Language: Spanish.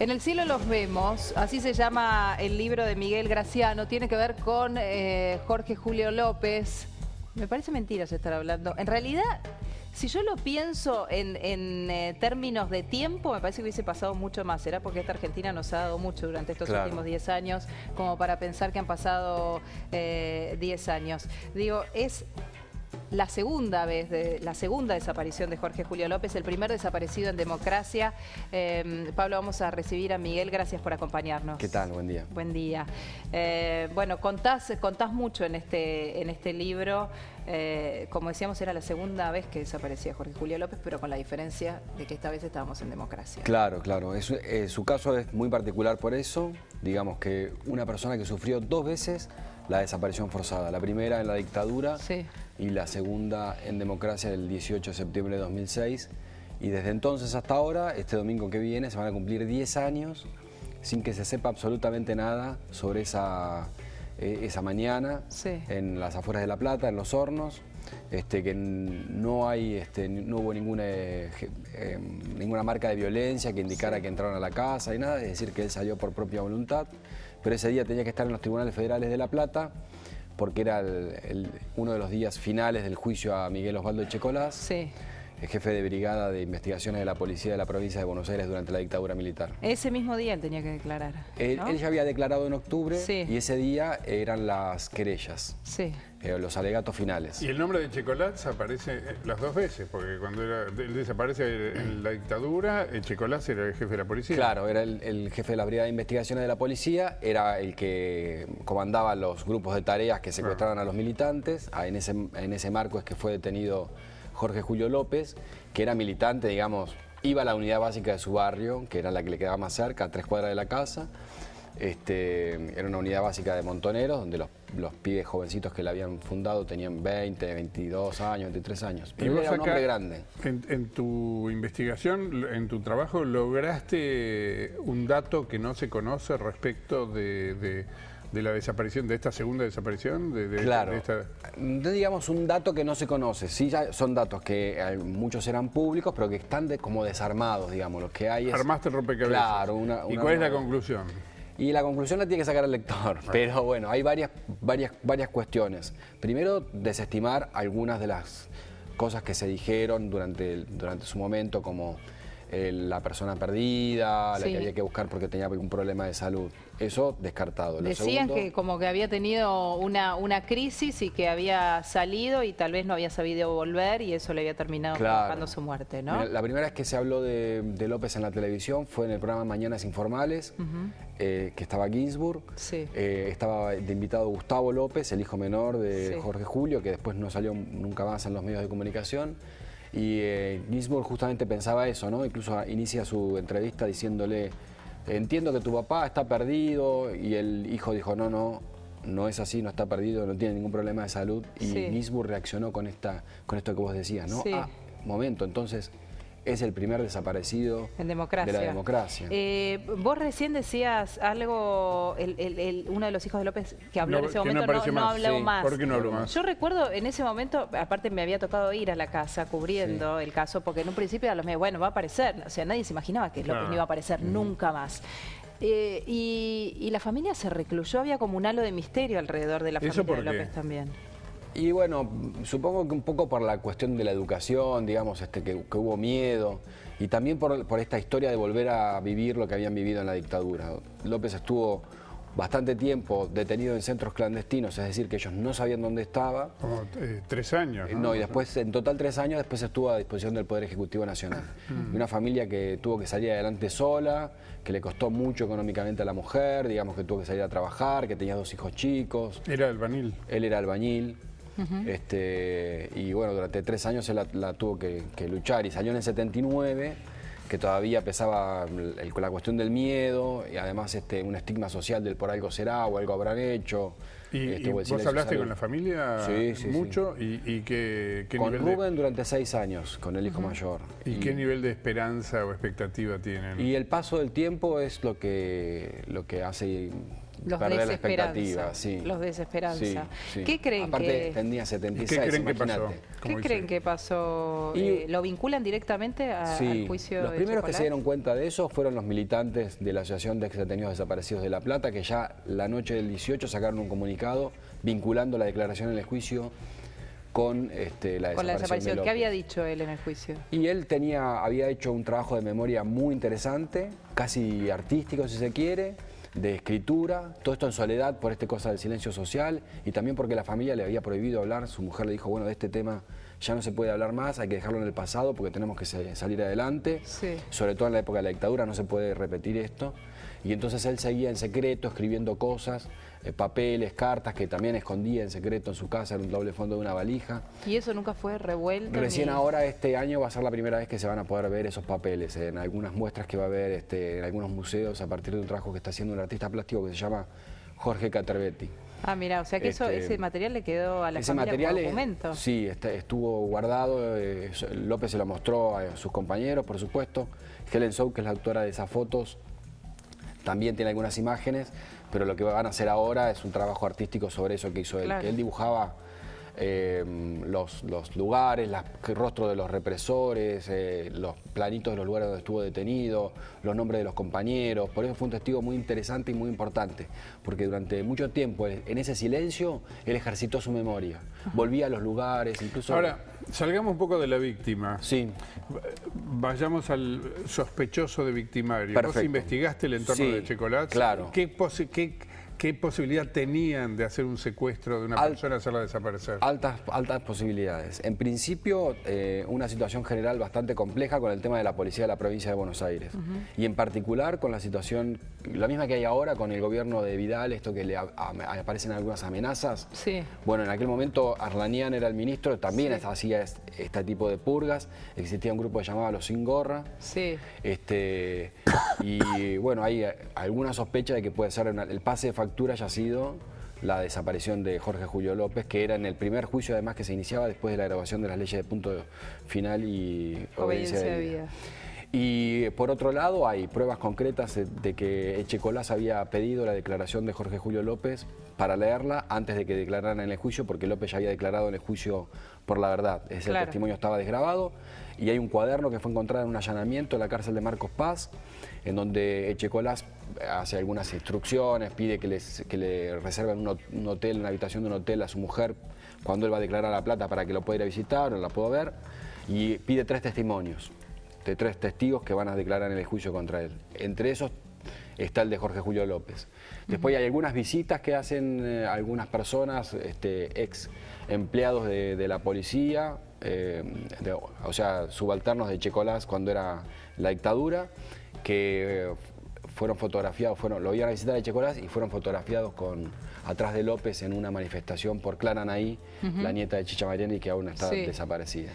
En el cielo los vemos, así se llama el libro de Miguel Graciano, tiene que ver con Jorge Julio López. Me parece mentira estar hablando. En realidad, si yo lo pienso en términos de tiempo, me parece que hubiese pasado mucho más. Será porque esta Argentina nos ha dado mucho durante estos últimos 10 años, como para pensar que han pasado 10 años. Digo, es la segunda desaparición de Jorge Julio López, el primer desaparecido en democracia. Pablo, vamos a recibir a Miguel, gracias por acompañarnos. ¿Qué tal? Buen día. Buen día. Bueno, contás mucho en este libro. Como decíamos, era la segunda vez que desaparecía Jorge Julio López, pero con la diferencia de que esta vez estábamos en democracia. Claro. Su caso es muy particular por eso. Digamos que una persona que sufrió 2 veces la desaparición forzada. La primera en la dictadura y la segunda en democracia el 18 de septiembre de 2006. Y desde entonces hasta ahora, este domingo que viene, se van a cumplir 10 años sin que se sepa absolutamente nada sobre esa mañana en las afueras de La Plata, en Los Hornos, que no hubo ninguna marca de violencia que indicara que entraron a la casa y nada, es decir, que él salió por propia voluntad, pero ese día tenía que estar en los tribunales federales de La Plata porque era uno de los días finales del juicio a Miguel Osvaldo Echecolás, el jefe de brigada de investigaciones de la policía de la provincia de Buenos Aires durante la dictadura militar. Ese mismo día él tenía que declarar, ¿no? Él ya había declarado en octubre y ese día eran las querellas, los alegatos finales. Y el nombre de Echecolás aparece las 2 veces, porque cuando él desaparece en la dictadura, Echecolás era el jefe de la policía. Claro, era el jefe de la brigada de investigaciones de la policía, era el que comandaba los grupos de tareas que secuestraban a los militantes. En ese marco es que fue detenido Jorge Julio López, que era militante, digamos, iba a la unidad básica de su barrio, que era la que le quedaba más cerca, a 3 cuadras de la casa. Era una unidad básica de Montoneros, donde los pibes jovencitos que la habían fundado tenían 20, 22 años, 23 años. Pero era un hombre grande. En tu investigación, en tu trabajo, lograste un dato que no se conoce respecto de la desaparición, de esta segunda desaparición. Claro, no digamos un dato que no se conoce, sí ya son datos que muchos eran públicos, pero que están como desarmados, digamos, lo que hay es... Armaste el rompecabezas. Claro. ¿Y cuál es la conclusión? Y la conclusión la tiene que sacar el lector, pero bueno, hay varias cuestiones. Primero, desestimar algunas de las cosas que se dijeron durante su momento, como la persona perdida, la que había que buscar porque tenía algún problema de salud. Eso descartado. Decían que como que había tenido una crisis y que había salido y tal vez no había sabido volver y eso le había terminado provocando su muerte, ¿no? Mira, la primera vez que se habló de López en la televisión fue en el programa Mañanas Informales, que estaba Ginsburg. Estaba de invitado Gustavo López, el hijo menor de Jorge Julio, que después no salió nunca más en los medios de comunicación. Y Ginsburg justamente pensaba eso, ¿no? Incluso inicia su entrevista diciéndole: entiendo que tu papá está perdido, y el hijo dijo: no es así, no está perdido, no tiene ningún problema de salud. Y Ginsburg reaccionó con esto que vos decías, ¿no? Momento, entonces es el primer desaparecido de la democracia. Vos recién decías algo, uno de los hijos de López que habló en ese momento no habló más. ¿Por qué no habló más? Yo recuerdo en ese momento, aparte me había tocado ir a la casa cubriendo el caso, porque en un principio a los medios, bueno, va a aparecer, o sea, nadie se imaginaba que López no iba a aparecer nunca más. Y la familia se recluyó, había como un halo de misterio alrededor de la familia de López también. Y bueno, supongo que un poco por la cuestión de la educación, digamos, que hubo miedo, y también por esta historia de volver a vivir lo que habían vivido en la dictadura. López estuvo bastante tiempo detenido en centros clandestinos, es decir, que ellos no sabían dónde estaba. Como 3 años, ¿no? No, y después, en total 3 años, después estuvo a disposición del Poder Ejecutivo Nacional. Y una familia que tuvo que salir adelante sola, que le costó mucho económicamente a la mujer, digamos que tuvo que salir a trabajar, que tenía 2 hijos chicos. Era albañil. Él era albañil. Y bueno, durante 3 años él la tuvo que luchar, y salió en el 79, que todavía pesaba la cuestión del miedo y además un estigma social del por algo será o algo habrán hecho. ¿Y vos hablaste con la familia mucho? ¿Y qué con Rubén durante 6 años, con el hijo mayor. ¿Y qué nivel de esperanza o expectativa tienen? Y el paso del tiempo es lo que hace perder la expectativa. Sí. Los desesperanza. Sí, sí. ¿Qué creen Aparte, tenía 76, ¿Qué creen imagínate. que pasó? ¿Qué creen que pasó? ¿Lo vinculan directamente al juicio? Los primeros que se dieron cuenta de eso fueron los militantes de la Asociación de Exdetenidos Desaparecidos de La Plata, que ya la noche del 18 sacaron un comunicado vinculando la declaración en el juicio con la desaparición. ¿Qué había dicho él en el juicio? Y él había hecho un trabajo de memoria muy interesante, casi artístico si se quiere, de escritura, todo esto en soledad por esta cosa del silencio social y también porque la familia le había prohibido hablar. Su mujer le dijo, bueno, de este tema ya no se puede hablar más, hay que dejarlo en el pasado porque tenemos que salir adelante. Sí. Sobre todo en la época de la dictadura no se puede repetir esto. Y entonces él seguía en secreto escribiendo cosas, papeles, cartas que también escondía en secreto en su casa, en un doble fondo de una valija. ¿Y eso nunca fue revuelto? Recién ahora, este año, va a ser la primera vez que se van a poder ver esos papeles en algunas muestras que va a haber en algunos museos a partir de un trabajo que está haciendo un artista plástico que se llama Jorge Caterbetti. Ah, mira, o sea que ese material le quedó a la familia como documento. Sí, estuvo guardado, López se lo mostró a sus compañeros, por supuesto. Helen Sou, que es la autora de esas fotos, también tiene algunas imágenes, pero lo que van a hacer ahora es un trabajo artístico sobre eso que hizo él. Claro. Él dibujaba los lugares, el rostro de los represores, los planitos de los lugares donde estuvo detenido, los nombres de los compañeros. Por eso fue un testigo muy interesante y muy importante, porque durante mucho tiempo, en ese silencio, él ejercitó su memoria. Volvía a los lugares, incluso... Ahora, salgamos un poco de la víctima. Sí. Vayamos al sospechoso de victimario. Perfecto. ¿Vos investigaste el entorno de Checolás? Claro. ¿Qué posibilidad tenían de hacer un secuestro de una persona y hacerla desaparecer? Altas posibilidades. En principio, una situación general bastante compleja con el tema de la policía de la provincia de Buenos Aires. Y en particular con la situación, la misma que hay ahora con el gobierno de Vidal, esto que le aparecen algunas amenazas. Sí. Bueno, en aquel momento Arlanian era el ministro, también hacía este tipo de purgas. Existía un grupo que llamaba Los Sin Gorra. Sí. Y bueno, hay alguna sospecha de que puede ser el pase de factura haya sido la desaparición de Jorge Julio López, que era en el primer juicio además que se iniciaba después de la grabación de las leyes de punto final y obediencia de vida. Y por otro lado hay pruebas concretas de que Echecolás había pedido la declaración de Jorge Julio López para leerla antes de que declararan en el juicio, porque López ya había declarado en el juicio por la verdad. El testimonio estaba desgrabado y hay un cuaderno que fue encontrado en un allanamiento en la cárcel de Marcos Paz, en donde Echecolás hace algunas instrucciones, pide que le reserven un hotel, una habitación de un hotel a su mujer cuando él va a declarar La Plata para que lo pueda ir a visitar, no la puedo ver, y pide 3 testimonios de 3 testigos que van a declarar en el juicio contra él. Entre esos está el de Jorge Julio López. Después hay algunas visitas que hacen algunas personas, ex empleados de la policía, o sea, subalternos de Checolás cuando era la dictadura, que fueron fotografiados, lo iban a visitar a Checolás y fueron fotografiados atrás de López en una manifestación por Clara Anaí, la nieta de Chicha Mariani, que aún está desaparecida.